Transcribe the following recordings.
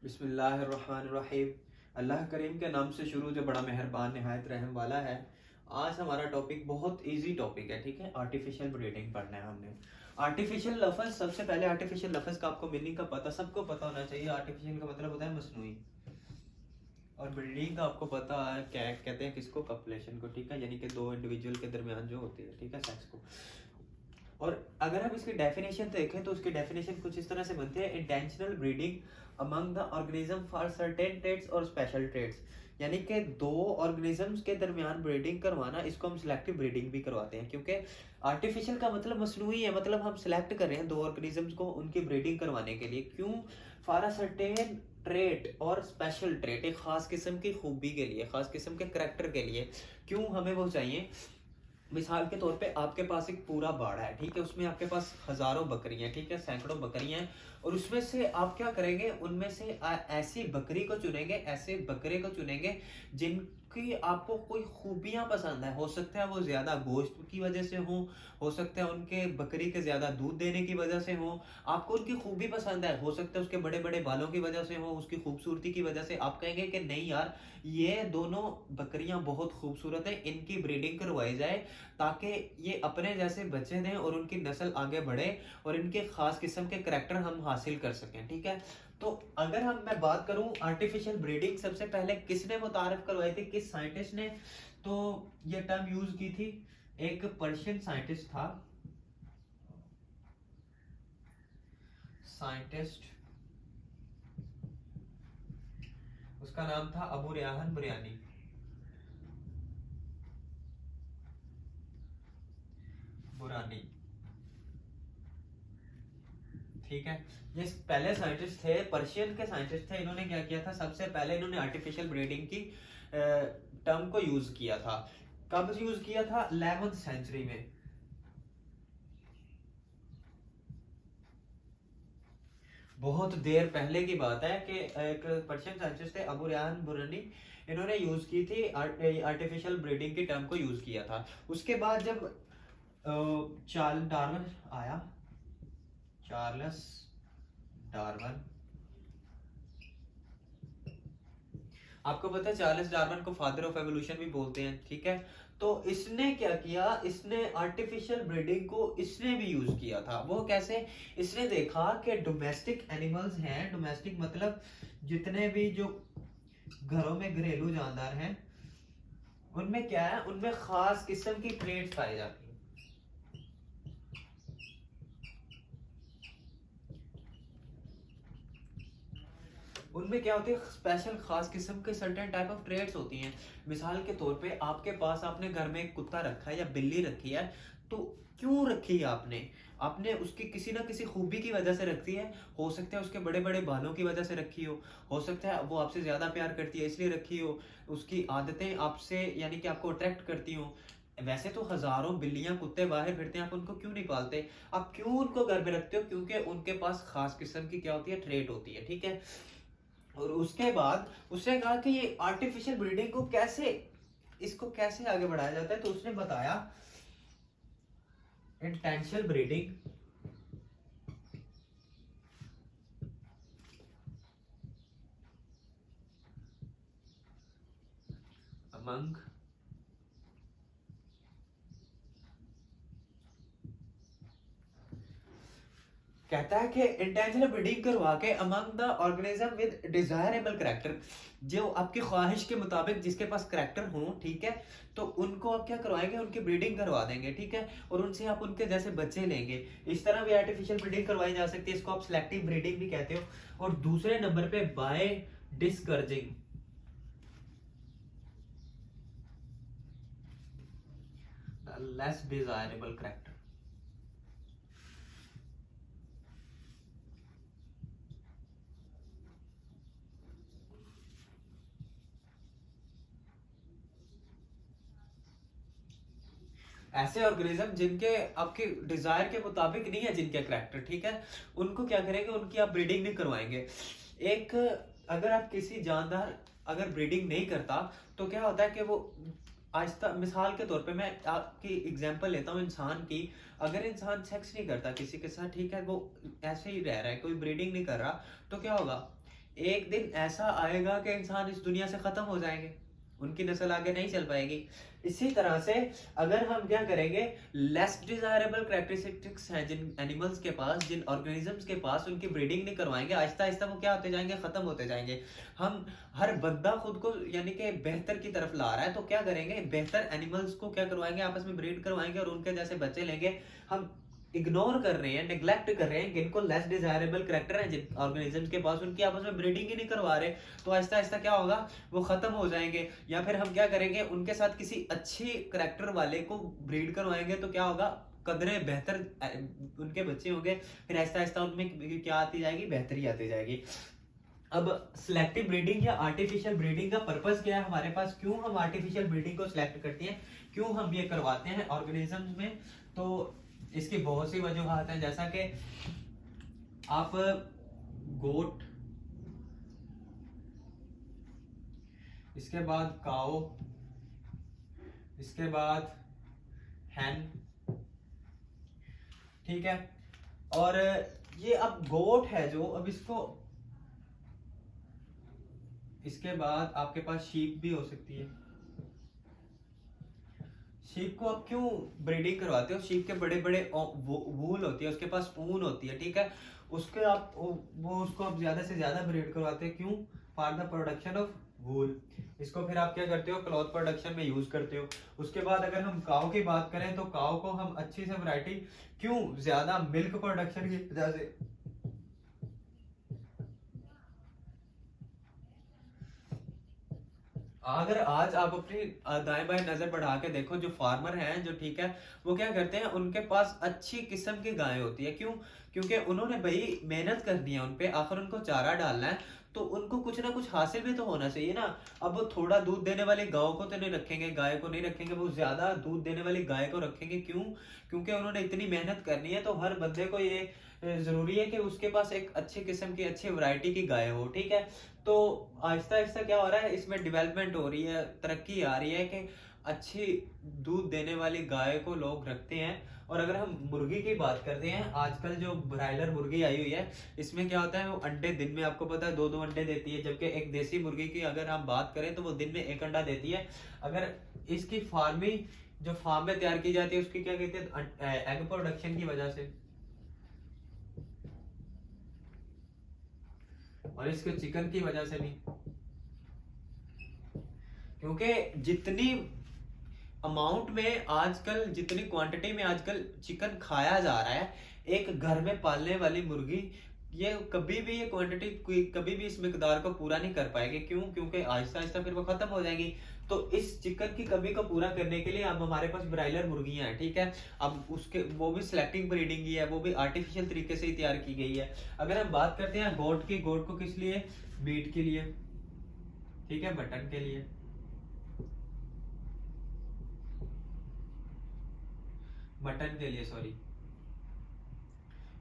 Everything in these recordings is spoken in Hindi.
बिस्मिल्लाहिर्रहमानिर्रहीम। अल्लाह करीम के नाम से शुरू जो बड़ा मेहरबान नहायत रहम वाला है। आज हमारा टॉपिक बहुत इजी टॉपिक है, ठीक है। आर्टिफिशियल ब्रीडिंग पढ़ना है हमने। आर्टिफिशियल लफ्ज़, सबसे पहले आर्टिफिशियल लफ्ज़ का आपको मीनिंग का पता, सबको पता होना चाहिए। आर्टिफिशियल का मतलब होता है मसनूई, और ब्रीडिंग का आपको पता है क्या कहते हैं, किसको, कपलेशन को, ठीक है। यानी कि दो इंडिविजुअल के दरमियान जो होती है, ठीक है, सेक्स को। और अगर हम इसकी डेफिनेशन देखें तो उसकी डेफिनेशन कुछ इस तरह से बनती है: intentional breeding among the organism for certain traits और स्पेशल ट्रेड्स। यानी कि दो ऑर्गेनिजम्स के दरमियान ब्रीडिंग करवाना, इसको हम सिलेक्टिव ब्रीडिंग भी करवाते हैं, क्योंकि आर्टिफिशियल का मतलब मसनूई है, मतलब हम सिलेक्ट कर रहे हैं दो ऑर्गेनिजम्स को उनकी ब्रीडिंग करवाने के लिए। क्यों? फॉर अ सर्टेन ट्रेट और स्पेशल ट्रेट, एक खास किस्म की खूबी के लिए, खास किस्म के करेक्टर के लिए। क्यों हमें वो चाहिए? मिसाल के तौर पे आपके पास एक पूरा बाड़ा है, ठीक है, उसमें आपके पास हजारों बकरियां, ठीक है, सैकड़ों बकरियां हैं। और उसमें से आप क्या करेंगे, उनमें से ऐसी बकरी को चुनेंगे, ऐसे बकरे को चुनेंगे जिनकी आपको कोई खूबियां पसंद है। हो सकता है वो ज्यादा गोश्त की वजह से हो सकता है उनके बकरी के ज्यादा दूध देने की वजह से हो, आपको उनकी खूबी पसंद है। हो सकता है उसके बड़े बड़े बालों की वजह से हो, उसकी खूबसूरती की वजह से। आप कहेंगे कि नहीं यार, ये दोनों बकरियां बहुत खूबसूरत है, इनकी ब्रीडिंग करवाई जाए ताकि ये अपने जैसे बच्चे दें और उनकी नस्ल आगे बढ़े और इनके खास किस्म के करैक्टर हम हासिल कर सकें, ठीक है। तो अगर मैं बात करूं आर्टिफिशियल ब्रीडिंग सबसे पहले किसने मुतारिफ करवाई थी, किस साइंटिस्ट ने, तो ये टर्म यूज की थी, एक पर्शियन साइंटिस्ट था, साइंटिस्ट, उसका नाम था अबू रेहान बुरयानी। बुरानी, ठीक है। ये पहले साइंटिस्ट थे, पर्शियन के साइंटिस्ट थे। इन्होंने क्या किया था, सबसे पहले इन्होंने आर्टिफिशियल ब्रीडिंग की टर्म को यूज किया था। कब यूज किया था? 11वीं सेंचुरी में। बहुत देर पहले की बात है कि एक पर्शियन साइंटिस्ट थे अबू रेहान बुरनी, इन्होंने यूज की थी आर्टिफिशियल ब्रीडिंग की टर्म को यूज किया था। उसके बाद जब चार्ल्स डार्विन आया, चार्ल्स डार्विन, आपको पता है चार्ल्स डार्विन को फादर ऑफ एवोल्यूशन भी बोलते हैं, ठीक है। तो इसने क्या किया, इसने आर्टिफिशियल ब्रीडिंग को इसने भी यूज किया था। वो कैसे? इसने देखा कि डोमेस्टिक एनिमल्स हैं, डोमेस्टिक मतलब जितने भी जो घरों में घरेलू जानवर हैं, उनमें क्या है, उनमें खास किस्म की ट्रेड्स पाई जाती हैं। उनमें क्या होती है, स्पेशल खास किस्म के सर्टेन टाइप ऑफ ट्रेड्स होती हैं। मिसाल के तौर पे आपके पास, आपने घर में एक कुत्ता रखा है या बिल्ली रखी है, तो क्यों रखी है आपने? आपने उसकी किसी ना किसी खूबी की वजह से रखी है। हो सकता है उसके बड़े बड़े बालों की वजह से रखी हो सकता है वो आपसे ज्यादा प्यार करती है इसलिए रखी हो, उसकी आदतें आपसे यानी कि आपको अट्रैक्ट करती हो। वैसे तो हजारों बिल्लियां कुत्ते बाहर फिरते हैं, आप उनको क्यों नहीं पालते? आप क्यों उनको घर में रखते हो? क्योंकि उनके पास खास किस्म की क्या होती है, ट्रेट होती है, ठीक है। और उसके बाद उसने कहा कि ये आर्टिफिशियल ब्रीडिंग को कैसे, इसको कैसे आगे बढ़ाया जाता है, तो उसने बताया इंटेंशनल ब्रीडिंग अमंग कहता है कि इंटेंशनल ब्रीडिंग करवा के among the organism with desirable character, जो आपकी ख्वाहिश के मुताबिक जिसके पास करेक्टर हो, ठीक है, तो उनको आप क्या करवाएंगे, उनकी ब्रीडिंग करवा देंगे, ठीक है। और उनसे आप उनके जैसे बच्चे लेंगे। इस तरह भी आर्टिफिशियल ब्रीडिंग करवाई जा सकती है, इसको आप सिलेक्टिव ब्रीडिंग भी कहते हो। और दूसरे नंबर पे बाय डिस्कर्जिंग, लेस डिजायरेबल करेक्टर। ऐसे ऑर्गेनिज्म जिनके आपके डिजायर के मुताबिक नहीं है, जिनके करेक्टर, ठीक है, उनको क्या करेंगे, उनकी आप ब्रीडिंग नहीं करवाएंगे। एक, अगर आप किसी जानदार अगर ब्रीडिंग नहीं करता तो क्या होता है कि वो आहिस्ता, मिसाल के तौर पे मैं आपकी एग्जांपल लेता हूँ इंसान की। अगर इंसान सेक्स नहीं करता किसी के साथ, ठीक है, वो ऐसे ही रह रहा है, कोई ब्रीडिंग नहीं कर रहा, तो क्या होगा, एक दिन ऐसा आएगा कि इंसान इस दुनिया से खत्म हो जाएंगे, उनकी नस्ल आगे नहीं चल पाएगी। इसी तरह से अगर हम क्या करेंगे, लेस डिजायरेबल कैरेक्टरिस्टिक्स हैं जिन एनिमल्स के पास, जिन ऑर्गेनिजम्स के पास, उनकी ब्रीडिंग नहीं करवाएंगे, आहिस्ता आहिस्ता वो क्या होते जाएंगे, खत्म होते जाएंगे। हम हर बंदा खुद को यानी कि बेहतर की तरफ ला रहा है, तो क्या करेंगे, बेहतर एनिमल्स को क्या करवाएंगे, आपस में ब्रीड करवाएंगे और उनके जैसे बच्चे लेंगे। हम इग्नोर कर रहे हैं, नेग्लेक्ट कर रहे हैं जिनको लेस डिजायरेबल कैरेक्टर है जिन ऑर्गेनिजम्स के पास, उनकी आपस में ब्रीडिंग ही नहीं करवा रहे, तो आहिस्ता आहिस्ता क्या होगा, वो खत्म हो जाएंगे। या फिर हम क्या करेंगे, उनके साथ किसी अच्छी कैरेक्टर वाले को ब्रीड करवाएंगे, तो क्या होगा, कदरे बेहतर उनके बच्चे होंगे, फिर आहिस्ता आहिस्ता उनमें क्या आती जाएगी, बेहतरी आती जाएगी। अब सिलेक्टिव ब्रीडिंग या आर्टिफिशियल ब्रीडिंग का पर्पस क्या है हमारे पास, क्यों हम आर्टिफिशियल ब्रीडिंग को सिलेक्ट करते हैं, क्यों हम ये करवाते हैं ऑर्गेनिजम्स में, तो इसकी बहुत सी वजूहात हैं। जैसा कि आप गोट, इसके बाद काओ, इसके बाद हैन, ठीक है, और ये अब गोट है जो, अब इसको, इसके बाद आपके पास शीप भी हो सकती है। शीप को आप क्यों ब्रीडिंग करवाते हो, शीप के बड़े बड़े वूल होती है, उसके पास ऊन होती है, ठीक है, उसके आप वो उसको आप ज्यादा से ज्यादा ब्रीड करवाते हैं, क्यों, for the production of wool. इसको फिर आप क्या करते हो, क्लॉथ प्रोडक्शन में यूज करते हो। उसके बाद अगर हम काऊ की बात करें, तो काऊ को हम अच्छी से वैरायटी, क्यों, ज्यादा मिल्क प्रोडक्शन की वजह से। अगर आज आप अपनी दाएं बाएं नजर बढ़ा के देखो, जो फार्मर हैं जो, ठीक है, वो क्या करते हैं, उनके पास अच्छी किस्म की गायें होती है, क्यों, क्योंकि उन्होंने भाई मेहनत करनी है, उनपे आखिर उनको चारा डालना है, तो उनको कुछ ना कुछ हासिल भी तो होना चाहिए ना। अब वो थोड़ा दूध देने वाली गायों को तो नहीं रखेंगे, गाय को नहीं रखेंगे, वो ज्यादा दूध देने वाली गाय को रखेंगे, क्यों, क्योंकि उन्होंने इतनी मेहनत करनी है, तो हर बंदे को ये जरूरी है कि उसके पास एक अच्छी किस्म की, अच्छी वैरायटी की गाय हो, ठीक है। तो आहिस्ता आहिस्ता क्या हो रहा है, इसमें डेवलपमेंट हो रही है, तरक्की आ रही है कि अच्छी दूध देने वाली गाय को लोग रखते हैं। और अगर हम मुर्गी की बात करते हैं, आजकल जो ब्रायलर मुर्गी आई हुई है, इसमें क्या होता है, वो अंडे दिन में आपको पता है 2-2 अंडे देती है, जबकि एक देसी मुर्गी की अगर हम बात करें तो वो दिन में 1 अंडा देती है। अगर इसकी फार्मिंग जो फार्म में तैयार की जाती है, उसकी क्या कहते हैं, एग प्रोडक्शन की वजह से, और इसके चिकन की वजह से भी, क्योंकि जितनी अमाउंट में आजकल, जितनी क्वांटिटी में आजकल चिकन खाया जा रहा है, एक घर में पालने वाली मुर्गी ये कभी भी, ये क्वांटिटी कभी भी इस मिकदार को पूरा नहीं कर पाएगी, क्यों, क्योंकि आहिस्ता आहिस्ता फिर वो खत्म हो जाएगी। तो इस चिकन की कमी को पूरा करने के लिए अब हमारे पास ब्रायलर मुर्गियां हैं, ठीक है। अब उसके, वो भी सिलेक्टिव ब्रीडिंग ही है, वो भी आर्टिफिशियल तरीके से ही तैयार की गई है। अगर हम बात करते हैं गोट की, गोट को किस लिए, मीट के लिए, ठीक है, मटन के लिए, मटन के लिए, सॉरी,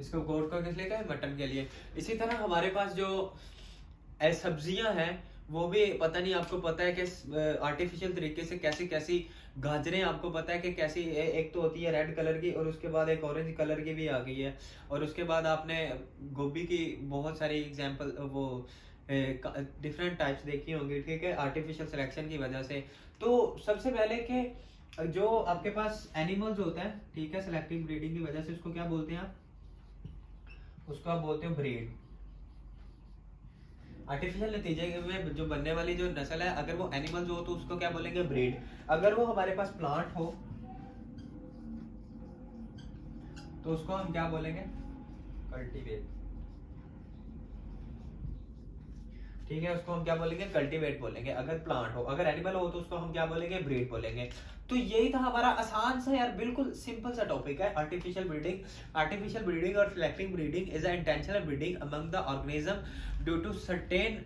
इसको गोट को किस लिए कहा, मटन के लिए। इसी तरह हमारे पास जो सब्जियां हैं, वो भी पता नहीं, आपको पता है कि आर्टिफिशियल तरीके से कैसी कैसी गाजरें, आपको पता है कि कैसी, एक तो होती है रेड कलर की, और उसके बाद एक ऑरेंज कलर की भी आ गई है, और उसके बाद आपने गोभी की बहुत सारी एग्जांपल, वो डिफरेंट टाइप्स देखी होंगी, ठीक है, आर्टिफिशियल सिलेक्शन की वजह से। तो सबसे पहले कि जो आपके पास एनिमल्स होता है, ठीक है, सिलेक्टिव ब्रीडिंग की वजह से, उसको क्या बोलते हैं आप, उसको आप बोलते हो ब्रीड। आर्टिफिशियल नतीजे में जो बनने वाली जो नस्ल है, अगर वो एनिमल्स हो तो उसको क्या बोलेंगे, ब्रीड। अगर वो हमारे पास प्लांट हो तो उसको हम क्या बोलेंगे, कल्टीवेट, ठीक है, उसको हम क्या बोलेंगे, कल्टीवेट बोलेंगे। अगर प्लांट हो, अगर एनिमल हो तो उसको हम क्या बोलेंगे, ब्रीड बोलेंगे। तो यही था हमारा आसान सा यार, बिल्कुल सिंपल सा टॉपिक है, आर्टिफिशियल ब्रीडिंग। आर्टिफिशियल ब्रीडिंग और selective breeding is a intentional breeding among the organism due to certain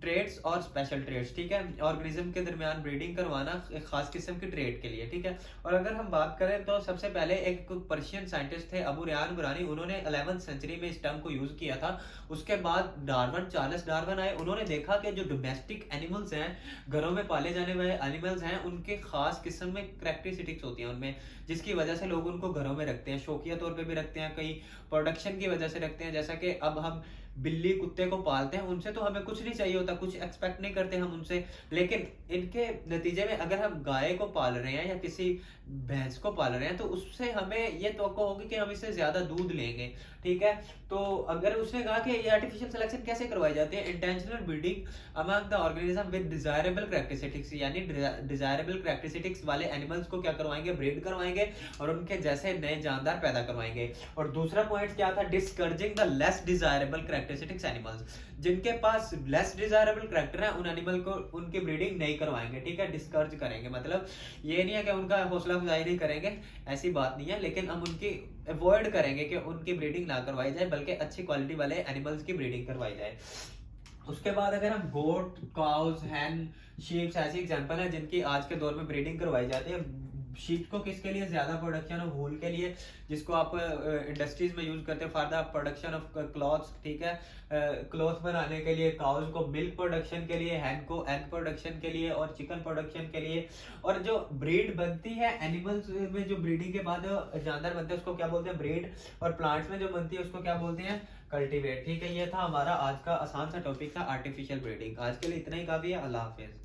traits और स्पेशल ट्रेड्स, ठीक है, ऑर्गेनिज्म के दरमियान ब्रीडिंग करवाना एक खास किस्म की ट्रेड के लिए, ठीक है। और अगर हम बात करें तो सबसे पहले एक पर्शियन साइंटिस्ट थे अबू रेयान बुरानी, उन्होंने 11वीं सेंचुरी में इस टर्म को यूज किया था। उसके बाद डार्विन, चार्ल्स डार्विन आए, उन्होंने देखा कि जो डोमेस्टिक एनिमल्स हैं, घरों में पाले जाने वाले एनिमल्स हैं, उनके खास किस्म में कैरेक्टरिस्टिक्स होती हैं उनमें, जिसकी वजह से लोग उनको घरों में रखते हैं, शौकिया तौर पे भी रखते हैं, कई प्रोडक्शन की वजह से रखते हैं। जैसा कि अब हम बिल्ली कुत्ते को पालते हैं, उनसे तो हमें कुछ नहीं चाहिए होता, कुछ एक्सपेक्ट नहीं करते हम उनसे। लेकिन इनके नतीजे में अगर हम गाय को पाल रहे हैं या किसी भैंस को पाल रहे हैं, तो उससे हमें ये तवक्को होगी कि हम इससे ज्यादा दूध लेंगे, ठीक है। तो अगर उसने कहा कि ये आर्टिफिशियल सिलेक्शन कैसे करवाई जाती है, intentional breeding among the organism with desirable characteristics, यानी डिजायरेबल कैरेक्टरिस्टिक्स वाले एनिमल्स को क्या करवाएंगे, ब्रीड करवाएंगे और उनके जैसे नए जानदार पैदा करवाएंगे। और दूसरा पॉइंट क्या था, discouraging the less desirable characteristics animals, जिनके पास लेस डिजायरेबल कैरेक्टर है उन एनिमल को उनकी ब्रीडिंग नहीं करवाएंगे, ठीक है, डिस्करेज करेंगे। मतलब ये नहीं है कि उनका हौसला अफजाई नहीं करेंगे, ऐसी बात नहीं है, लेकिन हम उनकी अवॉइड करेंगे कि उनकी ब्रीडिंग ना करवाई जाए, बल्कि अच्छी क्वालिटी वाले एनिमल्स की ब्रीडिंग करवाई जाए। उसके बाद अगर हम गोट, काउज, हैन, शीप्स ऐसी एग्जांपल है जिनकी आज के दौर में ब्रीडिंग करवाई जाती है। शीप को किसके लिए ज्यादा प्रोडक्शन ऑफ वूल के लिए, जिसको आप इंडस्ट्रीज में यूज करते हैं for the production of clothes, ठीक है, क्लॉथ बनाने के लिए। काउज को मिल्क प्रोडक्शन के लिए, हैन को एग प्रोडक्शन के लिए और चिकन प्रोडक्शन के लिए। और जो ब्रीड बनती है एनिमल्स में, जो ब्रीडिंग के बाद जानदार बनते हैं उसको क्या बोलते हैं, ब्रीड। और प्लांट्स में जो बनती है उसको क्या बोलते हैं, कल्टीवेट, ठीक है। ये था हमारा आज का आसान सा टॉपिक था आर्टिफिशियल ब्रीडिंग। आज के लिए इतना ही काफी है। अल्लाह हाफिज।